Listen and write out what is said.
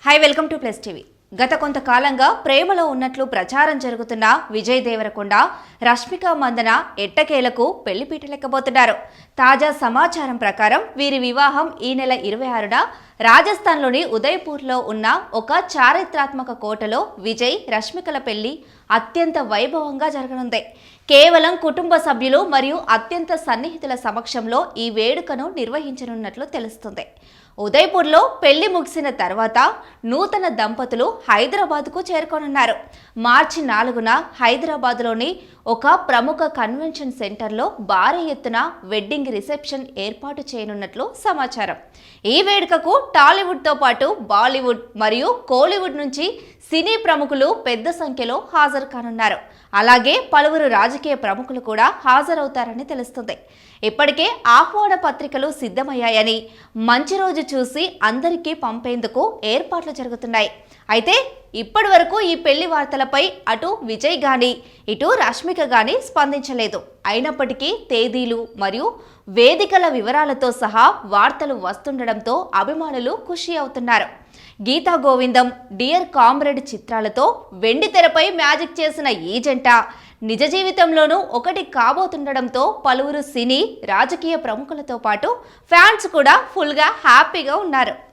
Hi welcome to plus TV. గత కొంతకాలంగా ప్రేమలో ఉన్నట్లు ప్రచారం జరుగుతున్న విజయ్ దేవరకొండ, రష్మిక మందన ఎట్టకేలకు పెళ్లిపీటలెక్కబోతున్నారు. తాజా సమాచారం ప్రకారం వీరి వివాహం ఈ నెల 26న రాజస్థాన్లోని ఉదయ్పూర్లో ఉన్న ఒక చారిత్రాత్మక కోటలో విజయ్, రష్మికల పెళ్లి అత్యంత వైభవంగా జరగనుంది. కేవలం కుటుంబ సభ్యులు మరియు అత్యంత సన్నిహితుల సమక్షంలో ఈ వేడుకను నిర్వహించనున్నట్లు తెలుస్తుంది. ఉదయ్పూర్లో పెళ్లి ముగిసిన తర్వాత నూతన దంపతులు హైదరాబాద్కు చేరుకోనున్నారు. మార్చి 4న హైదరాబాద్లోని ఒక ప్రముఖ కన్వెన్షన్ సెంటర్లో భారీ ఎత్తున వెడ్డింగ్ రిసెప్షన్ ఏర్పాటు చేయనున్నట్లు సమాచారం. ఈ వేడుకకు టాలీవుడ్తో పాటు బాలీవుడ్ మరియు కోలీవుడ్ నుంచి సినీ ప్రముఖులు పెద్ద సంఖ్యలో హాజరు కానున్నారు. అలాగే పలువురు రాజకీయ ప్రముఖులు కూడా హాజరవుతారని తెలుస్తుంది. ఇప్పటికే ఆహ్వాన పత్రికలు సిద్ధమయ్యాయని, మంచి రోజు చూసి అందరికీ పంపేందుకు ఏర్పాట్లు జరుగుతున్నాయి. అయితే ఇప్పటి వరకు ఈ పెళ్లి వార్తలపై అటు విజయ్ గాని ఇటు రష్మిక గాని స్పందించలేదు. అయినప్పటికీ తేదీలు మరియు వేదికల వివరాలతో సహా వార్తలు వస్తుండడంతో అభిమానులు ఖుషి అవుతున్నారు. గీతా గోవిందం, డియర్ కామ్రేడ్ చిత్రాలతో వెండి తెరపై మ్యాజిక్ చేసిన ఈ జంట నిజ జీవితంలోనూ ఒకటి కాబోతుండడంతో పలువురు సినీ, రాజకీయ ప్రముఖులతో పాటు ఫ్యాన్స్ కూడా ఫుల్గా హ్యాపీగా ఉన్నారు.